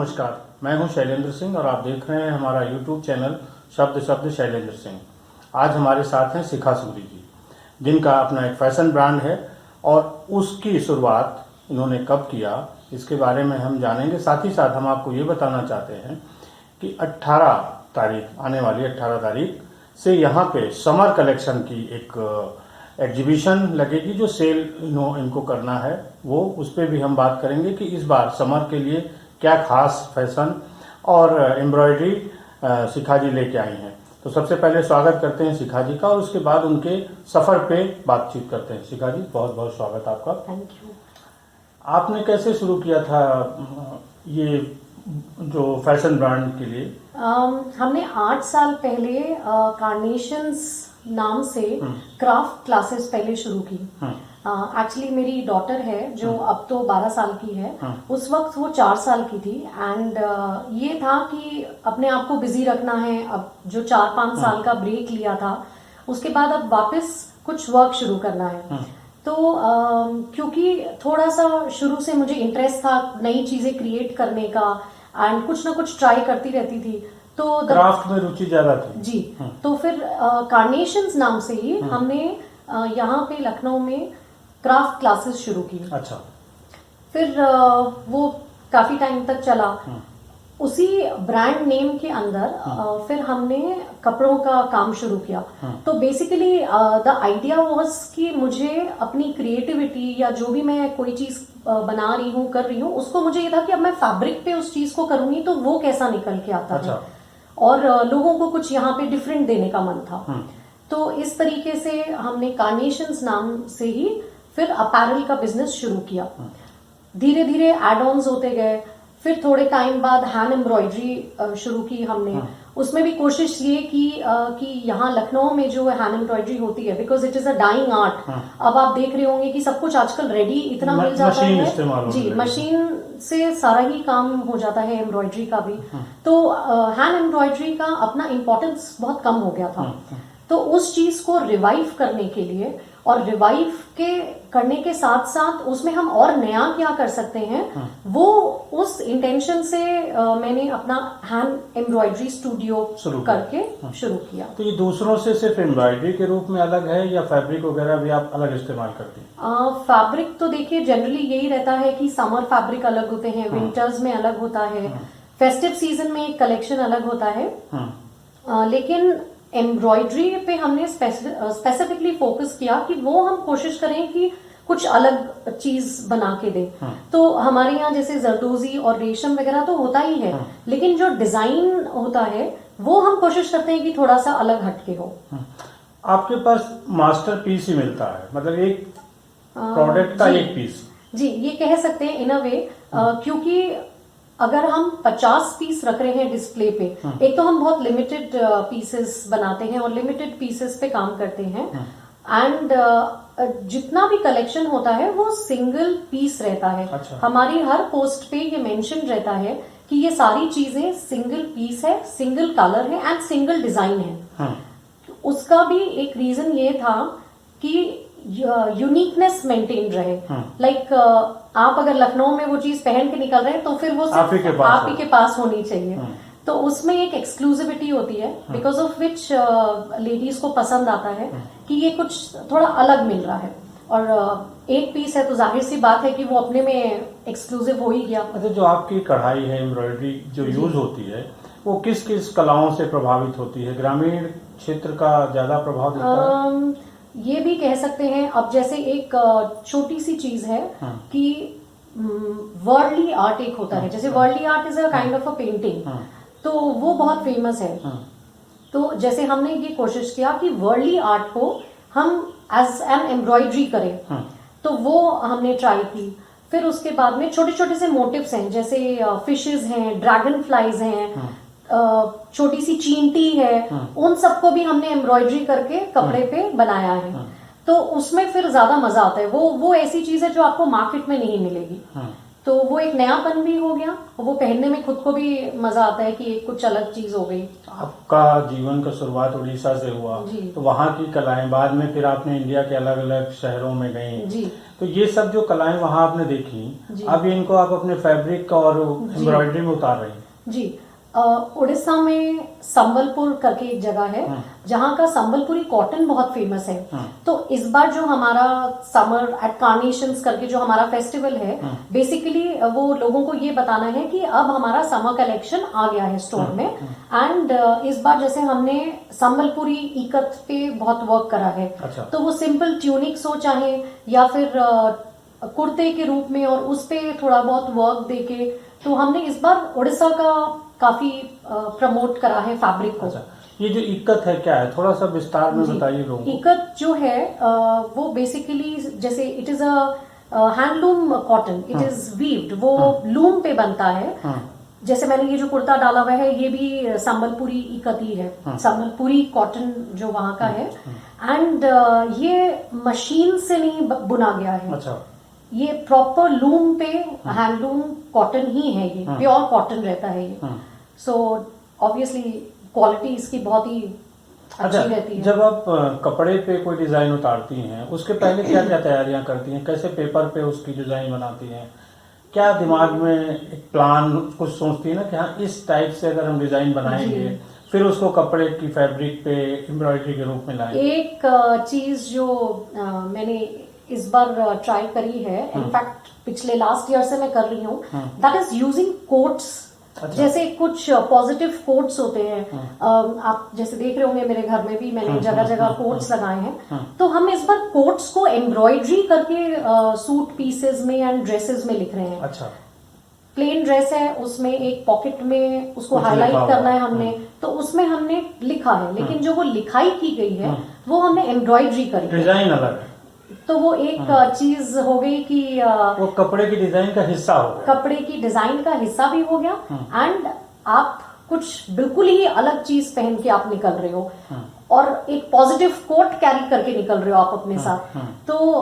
नमस्कार, मैं हूं शैलेंद्र सिंह और आप देख रहे हैं हमारा YouTube चैनल शब्द शब्द शैलेंद्र सिंह। आज हमारे साथ हैं शिखा सूरी जी, जिनका अपना एक फैशन ब्रांड है और उसकी शुरुआत इन्होंने कब किया इसके बारे में हम जानेंगे। साथ ही साथ हम आपको ये बताना चाहते हैं कि 18 तारीख आने वाली 18 तारीख से यहाँ पे समर कलेक्शन की एक एग्जीबिशन लगेगी, जो सेल इनको करना है वो उस पर भी हम बात करेंगे कि इस बार समर के लिए क्या खास फैशन और एम्ब्रॉयडरी शिखा जी लेके आई हैं। तो सबसे पहले स्वागत करते हैं शिखा जी का और उसके बाद उनके सफर पे बातचीत करते हैं। शिखा जी, बहुत बहुत स्वागत आपका। Thank you. आपने कैसे शुरू किया था ये जो फैशन ब्रांड के लिए? हमने 8 साल पहले कार्नेशंस नाम से क्राफ्ट क्लासेस पहले शुरू की। एक्चुअली मेरी डॉटर है जो अब तो 12 साल की है, उस वक्त वो 4 साल की थी एंड ये था कि अपने आप को बिजी रखना है। अब जो 4-5 साल का ब्रेक लिया था उसके बाद अब वापस कुछ वर्क शुरू करना है। तो क्योंकि थोड़ा सा शुरू से मुझे इंटरेस्ट था नई चीजें क्रिएट करने का एंड कुछ ना कुछ ट्राई करती रहती थी, तो क्राफ्ट में रुचि ज्यादा थी जी। तो फिर कार्नेशंस नाम से ही हमने यहाँ पे लखनऊ में क्राफ्ट क्लासेस शुरू की। अच्छा। फिर वो काफी टाइम तक चला। उसी ब्रांड नेम के अंदर फिर हमने कपड़ों का काम शुरू किया। तो बेसिकली द आइडिया वाज कि मुझे अपनी क्रिएटिविटी या जो भी मैं कोई चीज बना रही हूँ कर रही हूँ उसको मुझे ये था कि अब मैं फैब्रिक पे उस चीज को करूंगी तो वो कैसा निकल के आता है और लोगों को कुछ यहाँ पे डिफरेंट देने का मन था। तो इस तरीके से हमने कार्नेशंस नाम से ही फिर अपैरल का बिजनेस शुरू किया। धीरे धीरे एड ऑन्स होते गए। फिर थोड़े टाइम बाद हैंड एम्ब्रॉयडरी शुरू की हमने। उसमें भी कोशिश ये की कि यहाँ लखनऊ में जो हैंड एम्ब्रॉयडरी होती है, because it is a dying art. अब आप देख रहे होंगे कि सब कुछ आजकल रेडी इतना मिल जाता है जी, मशीन से सारा ही काम हो जाता है एम्ब्रॉयडरी का भी। तो हैंड एम्ब्रॉयडरी का अपना इम्पोर्टेंस बहुत कम हो गया था। तो उस चीज को रिवाइव करने के लिए और रिवाइव के करने के साथ साथ उसमें हम और नया क्या कर सकते हैं, वो उस इंटेंशन से मैंने अपना हैंड एम्ब्रॉयडरी स्टूडियो करके शुरू किया। तो ये दूसरों से सिर्फ एम्ब्रॉयडरी के रूप में अलग है या फैब्रिक वगैरह भी आप अलग इस्तेमाल करते हैं? फैब्रिक तो देखिए जनरली यही रहता है कि समर फैब्रिक अलग होते हैं, विंटर्स में अलग होता है, फेस्टिव सीजन में एक कलेक्शन अलग होता है। लेकिन एम्ब्रॉयडरी पे हमने स्पेसिफिकली फोकस किया कि वो हम कोशिश करें कि कुछ अलग चीज बना के दे। तो हमारे यहाँ जैसे जरदोजी और रेशम वगैरह तो होता ही है, लेकिन जो डिजाइन होता है वो हम कोशिश करते हैं कि थोड़ा सा अलग हटके हो। आपके पास मास्टर पीस ही मिलता है, मतलब एक प्रोडक्ट का एक पीस? जी, ये कह सकते हैं इन अ वे, क्योंकि अगर हम 50 पीस रख रहे हैं डिस्प्ले पे, एक तो हम बहुत लिमिटेड पीसेस बनाते हैं और लिमिटेड पीसेस पे काम करते हैं एंड जितना भी कलेक्शन होता है वो सिंगल पीस रहता है। अच्छा। हमारी हर पोस्ट पे ये मेंशन रहता है कि ये सारी चीजें सिंगल पीस है, सिंगल कलर है एंड सिंगल डिजाइन है। उसका भी एक रीजन ये था कि यूनिकनेस मेंटेन रहे। लाइक आप अगर लखनऊ में वो चीज पहन के निकल रहे हैं तो फिर वो सिर्फ आप ही के पास होनी चाहिए। तो उसमें एक एक्सक्लूसिविटी होती है बिकॉज ऑफ विच लेडीज को पसंद आता है कि ये कुछ थोड़ा अलग मिल रहा है। और एक पीस है तो जाहिर सी बात है कि वो अपने में एक्सक्लूसिव हो ही गया। अच्छा, जो आपकी कढ़ाई है, एम्ब्रॉयडरी जो यूज होती है, वो किस किस कलाओं से प्रभावित होती है? ग्रामीण क्षेत्र का ज्यादा प्रभाव दिखता है? ये भी कह सकते हैं। अब जैसे एक छोटी सी चीज है कि वर्ल्डली आर्ट एक होता है, जैसे worldly art is a kind of a painting, तो वो बहुत फेमस है। तो जैसे हमने ये कोशिश किया कि वर्ल्डली आर्ट को हम एज एन एम्ब्रॉयडरी करें, तो वो हमने ट्राई की। फिर उसके बाद में छोटे छोटे से मोटिव्स हैं, जैसे फिशेस हैं, ड्रैगन फ्लाइज हैं, छोटी सी चींटी है, उन सबको भी हमने एम्ब्रॉयडरी करके कपड़े पे बनाया है। तो उसमें फिर ज्यादा मजा आता है। वो ऐसी चीज है जो आपको मार्केट में नहीं मिलेगी। तो वो एक नयापन भी हो गया और वो पहनने में खुद को भी मजा आता है कि एक कुछ अलग चीज हो गई। आपका जीवन का शुरुआत उड़ीसा से हुआ, जी। तो वहाँ की कलाएं, बाद में फिर आपने इंडिया के अलग अलग शहरों में गई जी। तो ये सब जो कलाएं वहाँ आपने देखी, अब इनको आप अपने फैब्रिक और एम्ब्रॉयडरी में उतार रही हैं। जी। उड़ीसा में संबलपुर करके एक जगह है जहाँ का संबलपुरी कॉटन बहुत फेमस है। तो इस बार जो हमारा समर एट कार्नेशंस करके जो हमारा फेस्टिवल है, बेसिकली वो लोगों को ये बताना है कि अब हमारा समर कलेक्शन आ गया है स्टोर में। एंड इस बार जैसे हमने संबलपुरी इकत पे बहुत वर्क करा है। अच्छा। तो वो सिंपल ट्यूनिक्स हो चाहे या फिर कुर्ते के रूप में और उस पे थोड़ा बहुत वर्क देके, तो हमने इस बार उड़ीसा का काफी प्रमोट करा है फैब्रिक को। अच्छा, ये जो इक्कत है क्या है, थोड़ा सा विस्तार में बताइए लोगों को। इक्कत जो है वो बेसिकली जैसे it is a handloom cotton, it is weaved, वो लूम पे बनता है। जैसे मैंने ये जो कुर्ता डाला हुआ है ये भी संबलपुरी इक्कत ही है, संबलपुरी कॉटन जो वहां का है। एंड ये मशीन से नहीं बुना गया है। अच्छा। ये प्रॉपर लूम पे हैंडलूम कॉटन ही है, ये प्योर कॉटन रहता है ये। सो ऑब्वियसली क्वालिटी इसकी बहुत ही अच्छी रहती है। जब आप कपड़े पे कोई डिजाइन उतारती हैं, उसके पहले क्या क्या तैयारियां करती हैं, कैसे पेपर पे उसकी डिजाइन बनाती हैं, क्या दिमाग में एक प्लान कुछ सोचती है ना कि हाँ इस टाइप से अगर हम डिजाइन बनाएंगे फिर उसको कपड़े की फैब्रिक पे एम्ब्रॉयडरी के रूप में लाएंगे। एक चीज जो मैंने इस बार ट्राई करी है, इनफैक्ट पिछले लास्ट ईयर से मैं कर रही हूँ, दैट इज यूजिंग कोट्स। अच्छा। जैसे कुछ पॉजिटिव कोट्स होते हैं, आप जैसे देख रहे होंगे मेरे घर में भी मैंने जगह जगह कोट्स लगाए हैं। तो हम इस बार कोट्स को एम्ब्रॉयडरी करके सूट पीसेस में एंड ड्रेसेस में लिख रहे हैं। अच्छा। प्लेन ड्रेस है, उसमें एक पॉकेट में उसको हाईलाइट करना है हमने, तो उसमें हमने लिखा है, लेकिन जो वो लिखाई की गई है वो हमने एम्ब्रॉयडरी करी, डिजाइन अलग है। तो वो एक चीज हो गई कि वो कपड़े की डिजाइन का हिस्सा हो गया, कपड़े की डिजाइन का हिस्सा भी हो गया। एंड आप कुछ बिल्कुल ही अलग चीज पहन के आप निकल रहे हो और एक पॉजिटिव कोट कैरी करके निकल रहे हो आप अपने साथ। तो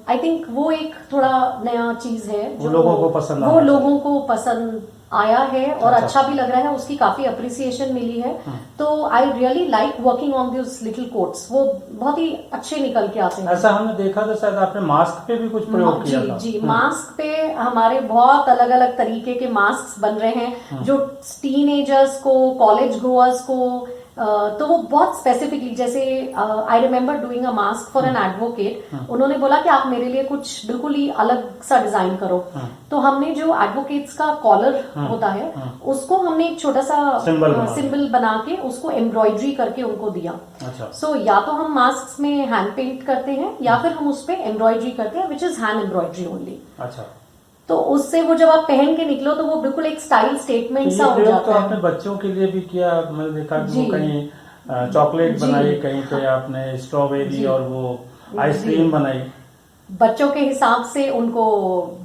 आई थिंक वो एक थोड़ा नया चीज है जो लोगों को पसंद आया है और अच्छा भी लग रहा है, उसकी काफी अप्रिसिएशन मिली है। तो I really like working on this little quotes, वो बहुत ही अच्छे निकल के आते हैं। ऐसा हमने देखा था, शायद आपने मास्क पे भी कुछ प्रयोग किया था। जी, मास्क पे हमारे बहुत अलग अलग तरीके के मास्क बन रहे हैं जो टीनेजर्स को, कॉलेज गोअर्स को, तो वो बहुत स्पेसिफिकली, जैसे I remember doing a mask for an advocate, उन्होंने बोला कि आप मेरे लिए कुछ बिल्कुल ही अलग सा डिजाइन करो। तो हमने जो एडवोकेट्स का कॉलर होता है उसको हमने एक छोटा सा सिंबल बना के उसको एम्ब्रॉयडरी करके उनको दिया। अच्छा। सो या तो हम मास्क में हैंड पेंट करते हैं या फिर हम उस पर एम्ब्रॉयडरी करते हैं, which is hand embroidery only. अच्छा। तो उससे वो जब आप पहन के निकलो तो वो बिल्कुल एक स्टाइल स्टेटमेंट सा हो जाता है। तो आपने बच्चों के लिए भी किया, मैंने देखा कि वो कहीं चॉकलेट बनाई, कहीं पे आपने स्ट्रॉबेरी और वो आइसक्रीम बनाई। बच्चों के हिसाब से उनको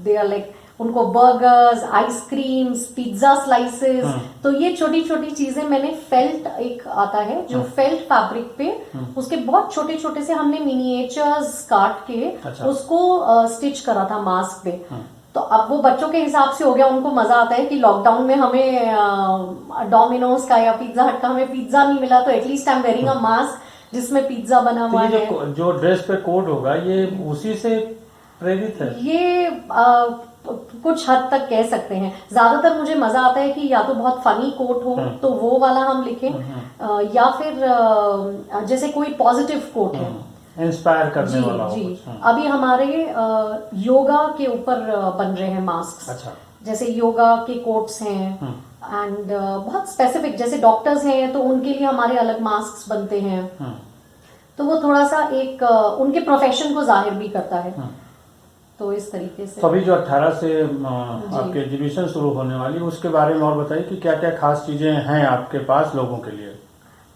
दे आर लाइक, उनको बर्गर्स, आइसक्रीम्स, पिज्जा स्लाइसेस, तो ये छोटी छोटी चीजें मैंने फेल्ट, एक आता है जो फेल्ट फैब्रिक पे उसके बहुत छोटे छोटे से हमने मिनिएचर्स काट के उसको स्टिच करा था मास्क पे। तो अब वो बच्चों के हिसाब से हो गया, उनको मजा आता है कि लॉकडाउन में हमें डोमिनोज का या पिज्जा हट का हमें पिज्जा नहीं मिला, तो at least I am wearing a mask जिसमें पिज्जा बना हुआ है। जो ड्रेस पे कोड होगा ये उसी से प्रेरित है? ये कुछ हद तक कह सकते हैं। ज्यादातर मुझे मजा आता है कि या तो बहुत फनी कोट हो तो वो वाला हम लिखें, या फिर जैसे कोई पॉजिटिव कोट है, इंस्पायर करने वाला हो। जी। अभी हमारे योगा के ऊपर बन रहे हैं मास्क। अच्छा। जैसे योगा के कोट्स हैं एंड बहुत स्पेसिफिक, जैसे डॉक्टर्स हैं तो उनके लिए हमारे अलग मास्क बनते हैं। तो वो थोड़ा सा एक उनके प्रोफेशन को जाहिर भी करता है। तो इस तरीके से तो अभी जो 18 से आपके एग्जीबिशन शुरू होने वाली, उसके बारे में और बताइए कि क्या क्या खास चीजें हैं आपके पास लोगों के लिए।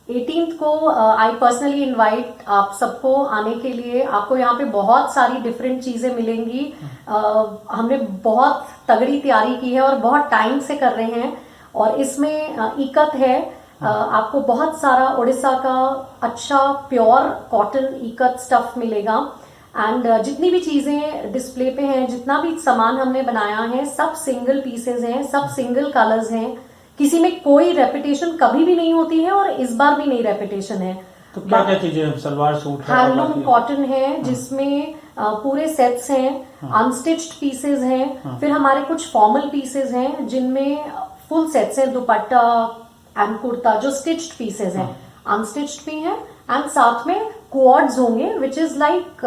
18th को आई पर्सनली इनवाइट आप सबको आने के लिए। आपको यहाँ पे बहुत सारी डिफरेंट चीजें मिलेंगी। हमने बहुत तगड़ी तैयारी की है और बहुत टाइम से कर रहे हैं। और इसमें इकत है, आपको बहुत सारा उड़ीसा का अच्छा प्योर कॉटन इकत स्टफ मिलेगा। एंड जितनी भी चीजें डिस्प्ले पे हैं, जितना भी सामान हमने बनाया है, सब सिंगल पीसेज हैं, सब सिंगल कलर्स हैं, किसी में कोई रेपिटेशन कभी भी नहीं होती है और इस बार भी नहीं रेपिटेशन है। तो क्या क्या चीजें, सलवार सूट है, हैंडलूम कॉटन है जिसमें पूरे सेट्स हैं, अनस्टिच्ड पीसेज हैं, फिर हमारे कुछ फॉर्मल पीसेज हैं जिनमें फुल सेट्स हैं, दुपट्टा एंड कुर्ता जो स्टिच्ड पीसेज हैं, अनस्टिच्ड भी हैं, एंड साथ में क्वाड्स होंगे which is like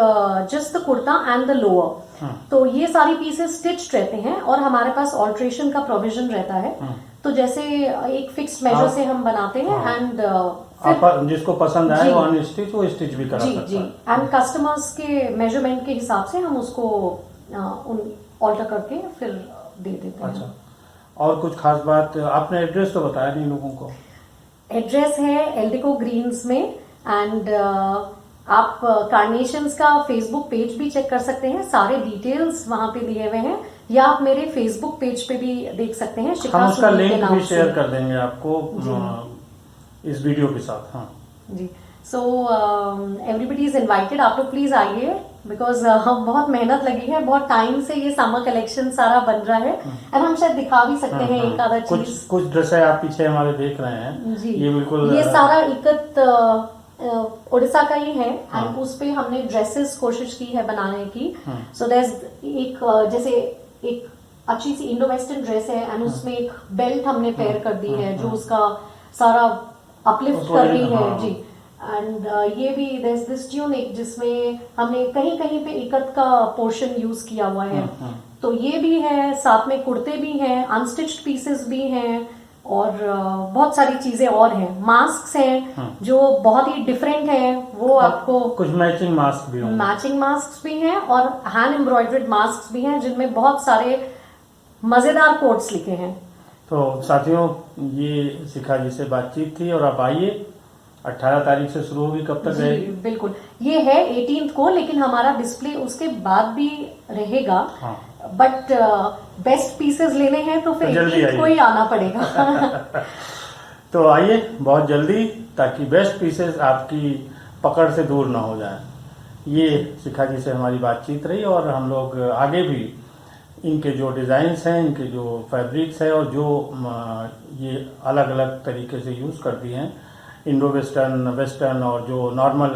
just the kurta and the lower. तो ये सारी पीसेस स्टिच्ड रहते हैं और हमारे पास ऑल्ट्रेशन का प्रोविजन रहता है। तो जैसे एक फिक्स्ड मेजर से हम बनाते हैं एंड आप जिसको पसंद आए वो अनस्टिच वो स्टिच भी करा जी सकता जी है। एंड कस्टमर्स के मेजरमेंट के हिसाब से हम उसको ऑल्टर करके फिर दे देते हैं। अच्छा, और कुछ खास बात, आपने एड्रेस तो बताया नहीं लोगों को। एड्रेस है एल्डिको ग्रीन्स में एंड आप कार्नेशंस का फेसबुक पेज भी चेक कर सकते हैं, सारे डिटेल्स वहां पे दिए हुए हैं, या आप मेरे फेसबुक पेज पे भी देख सकते हैं। हम उसका लिंक भी शेयर कर देंगे आपको इस वीडियो के साथ। हाँ जी, सो एवरीबडी इज इनवाइटेड, आप लोग प्लीज आइए बिकॉज हम बहुत मेहनत लगी है, बहुत टाइम से ये समर कलेक्शन सारा बन रहा है एंड हम शायद दिखा भी सकते हैं एक आधा चीज। कुछ ड्रेसें आप पीछे हमारे देख रहे हैं जी, ये बिल्कुल ये सारा इकत उड़ीसा का ही है एंड उस पे हमने ड्रेसेस कोशिश की है बनाने की। सो देयर एक जैसे एक अच्छी सी इंडो वेस्टर्न ड्रेस है एंड उसमें एक बेल्ट हमने पेयर कर दी है जो उसका सारा अपलिफ्ट कर रही है जी। एंड ये भी दिस ट्यूनिक जिसमें हमने कहीं कहीं पे इकत का पोर्शन यूज किया हुआ है। तो ये भी है, साथ में कुर्ते भी हैं, अनस्टिच्ड पीसेस भी हैं और बहुत सारी चीजें और हैं। मास्क हैं जो बहुत ही डिफरेंट हैं, वो आपको कुछ मैचिंग मास्क भी होंगे। मैचिंग मास्क भी हैं और हैंड एम्ब्रॉयडर्ड मास्क भी हैं जिनमें बहुत सारे मजेदार कोट्स लिखे हैं। तो साथियों, ये शिखा जी से बातचीत थी और आप आइए, 18 तारीख से शुरू होगी, कब तक रहेगी? बिल्कुल, ये है 18th को, लेकिन हमारा डिस्प्ले उसके बाद भी रहेगा। हाँ। बट बेस्ट पीसेस लेने हैं तो फिर 18th को ही आना पड़ेगा। तो आइए बहुत जल्दी, ताकि बेस्ट पीसेस आपकी पकड़ से दूर ना हो जाए। ये शिखा जी से हमारी बातचीत रही और हम लोग आगे भी इनके जो डिज़ाइंस हैं, इनके जो फैब्रिक्स है और जो ये अलग अलग तरीके से यूज़ करती हैं, इंडो वेस्टर्न, वेस्टर्न और जो नॉर्मल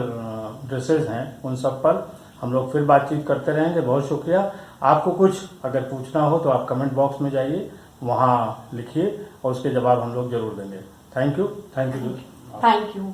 ड्रेसेस हैं, उन सब पर हम लोग फिर बातचीत करते रहेंगे। बहुत शुक्रिया। आपको कुछ अगर पूछना हो तो आप कमेंट बॉक्स में जाइए, वहाँ लिखिए और उसके जवाब हम लोग जरूर देंगे। Thank you. Thank you.